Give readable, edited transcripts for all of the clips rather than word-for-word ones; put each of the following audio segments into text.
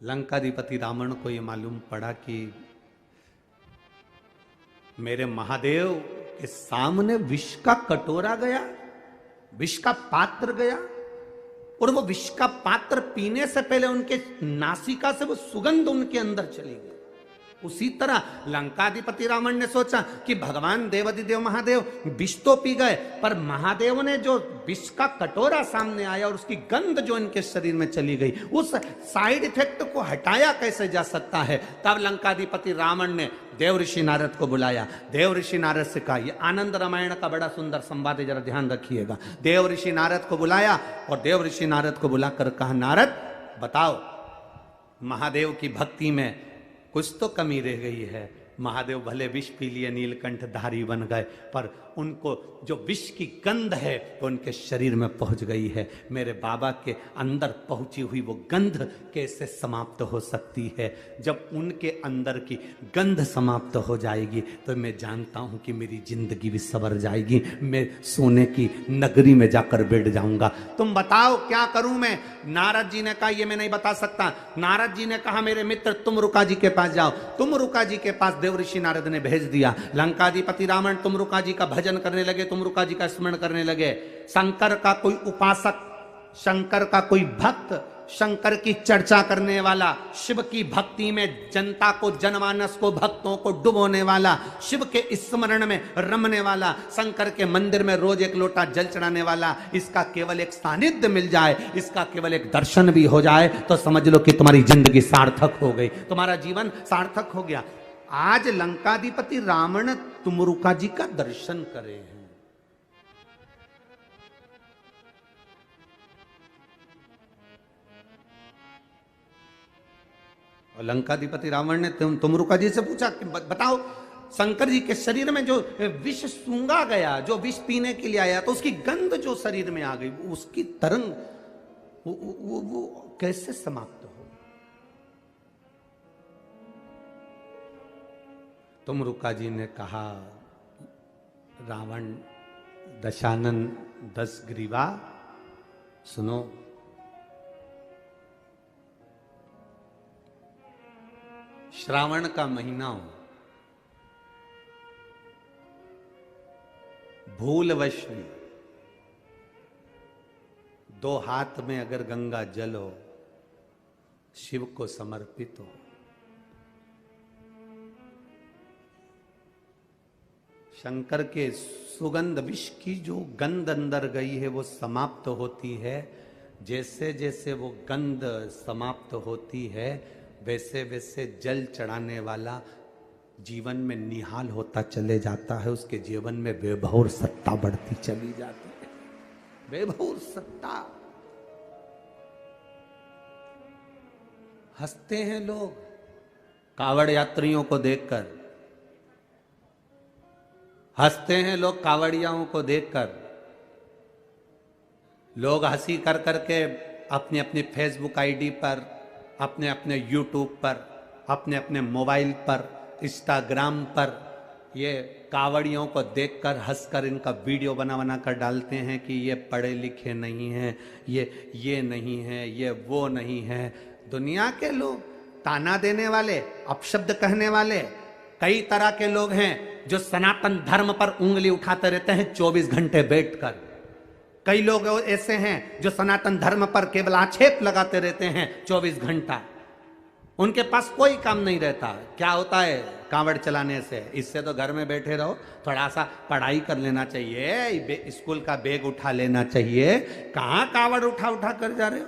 लंकाधिपति रावण को ये मालूम पड़ा कि मेरे महादेव के सामने विष का कटोरा गया, विष का पात्र गया, और वो विष का पात्र पीने से पहले उनके नासिका से वो सुगंध उनके अंदर चली गई। उसी तरह लंकाधिपति रावण ने सोचा कि भगवान देवाधिदेव महादेव विष तो पी गए, पर महादेव ने जो विष का कटोरा सामने आया और उसकी गंध जो इनके शरीर में चली गई, उस साइड इफेक्ट को हटाया कैसे जा सकता है। तब लंकाधिपति रावण ने देव ऋषि नारद को बुलाया। देव ऋषि नारद से कहा, ये आनंद रामायण का बड़ा सुंदर संवाद है, जरा ध्यान रखिएगा। देव ऋषि नारद को बुलाया और देव ऋषि नारद को बुलाकर कहा, नारद बताओ, महादेव की भक्ति में कुछ तो कमी रह गई है। महादेव भले विष पी लिए, नीलकंठ धारी बन गए, पर उनको जो विष की गंध है वो उनके शरीर में पहुंच गई है। मेरे बाबा के अंदर पहुंची हुई वो गंध कैसे समाप्त हो सकती है? जब उनके अंदर की गंध समाप्त हो जाएगी तो मैं जानता हूं कि मेरी जिंदगी भी सवर जाएगी, मैं सोने की नगरी में जाकर बैठ जाऊंगा। तुम बताओ क्या करूं मैं? नारद जी ने कहा, ये मैं नहीं बता सकता। नारद जी ने कहा, मेरे मित्र तुम रुका जी के पास जाओ। तुम रुका जी के पास देव ऋषि नारद ने भेज दिया। लंकाधिपति रावण तुम रुका जी का भजन करने लगे, तुम रुका जी का स्मरण करने लगे। शंकर का कोई उपासक, शंकर का कोई भक्त, शंकर की चर्चा करने वाला, शिव की भक्ति में जनता को, जनमानस को, भक्तों को डुबोने वाला, शिव के स्मरण में रमने वाला, शंकर के मंदिर में रोज एक लोटा जल चढ़ाने वाला, इसका केवल एक सानिध्य मिल जाए, इसका केवल एक दर्शन भी हो जाए तो समझ लो कि तुम्हारी जिंदगी सार्थक हो गई, तुम्हारा जीवन सार्थक हो गया। आज लंकाधिपति रावण तुमरुका जी का दर्शन करे हैं। और लंकाधिपति रावण ने तुमरुका जी से पूछा कि बताओ, शंकर जी के शरीर में जो विष सूंघा गया, जो विष पीने के लिए आया, तो उसकी गंध जो शरीर में आ गई, उसकी तरंग वो कैसे समाप्त हो? तुमरुका जी ने कहा, रावण दशानन 10 ग्रीवा, सुनो, श्रावण का महीना हो, भूलवश में 2 हाथ में अगर गंगा जल हो, शिव को समर्पित हो, शंकर के सुगंध विष की जो गंध अंदर गई है वो समाप्त होती है। जैसे जैसे वो गंध समाप्त होती है वैसे वैसे जल चढ़ाने वाला जीवन में निहाल होता चले जाता है, उसके जीवन में वैभव और सत्ता बढ़ती चली जाती है। वैभव और सत्ता। हंसते हैं लोग कावड़ यात्रियों को देखकर, हंसते हैं लोग कावड़ियाओं को देखकर। लोग हंसी कर करके अपनी अपनी फेसबुक आईडी पर, अपने अपने यूट्यूब पर, अपने अपने मोबाइल पर, इंस्टाग्राम पर ये कावड़ियों को देखकर हंसकर इनका वीडियो बना बना कर डालते हैं कि ये पढ़े लिखे नहीं हैं, ये नहीं है, ये वो नहीं है। दुनिया के लोग, ताना देने वाले, अपशब्द कहने वाले, कई तरह के लोग हैं जो सनातन धर्म पर उंगली उठाते रहते हैं 24 घंटे बैठकर। कई लोग ऐसे हैं जो सनातन धर्म पर केवल आक्षेप लगाते रहते हैं 24 घंटा। उनके पास कोई काम नहीं रहता। क्या होता है कांवड़ चलाने से? इससे तो घर में बैठे रहो, थोड़ा सा पढ़ाई कर लेना चाहिए, स्कूल का बैग उठा लेना चाहिए। कहाँ कांवड़ उठा उठा कर जा रहे हो?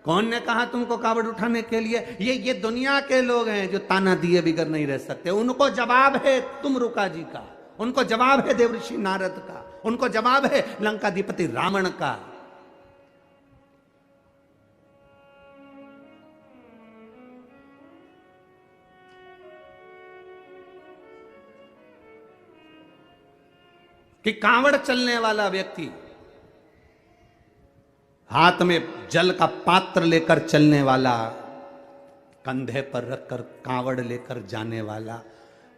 कौन ने कहा तुमको कावड़ उठाने के लिए? ये दुनिया के लोग हैं जो ताना दिए बिगर नहीं रह सकते। उनको जवाब है तुमरुका जी का, उनको जवाब है देवऋषि नारद का, उनको जवाब है लंकाधिपति रावण का। कि कांवड़ चलने वाला व्यक्ति, हाथ में जल का पात्र लेकर चलने वाला, कंधे पर रखकर कांवड़ लेकर जाने वाला,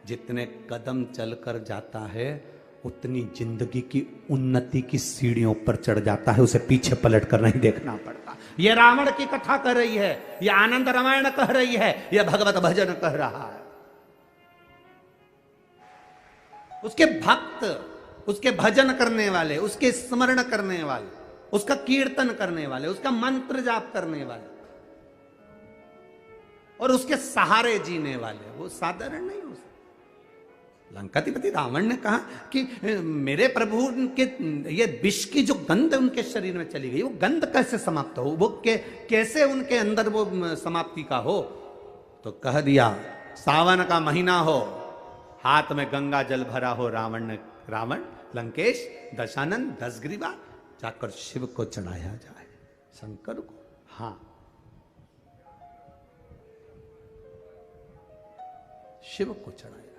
जितने कदम चलकर जाता है उतनी जिंदगी की उन्नति की सीढ़ियों पर चढ़ जाता है, उसे पीछे पलट कर नहीं देखना पड़ता। यह रावण की कथा कर रही है, यह आनंद रामायण कह रही है, यह भगवत भजन कह रहा है। उसके भक्त, उसके भजन करने वाले, उसके स्मरण करने वाले, उसका कीर्तन करने वाले, उसका मंत्र जाप करने वाले और उसके सहारे जीने वाले, वो साधारण नहीं हो सकते। लंकाधिपति रावण ने कहा कि मेरे प्रभु के ये विष की जो गंध उनके शरीर में चली गई, वो गंध कैसे समाप्त हो, वो कैसे उनके अंदर वो समाप्ति का हो। तो कह दिया सावन का महीना हो, हाथ में गंगा जल भरा हो, रावण लंकेश दशानन 10 ग्रीवा जाकर शिव को चढ़ाया जाए, शंकर को। हाँ, शिव को चढ़ाया।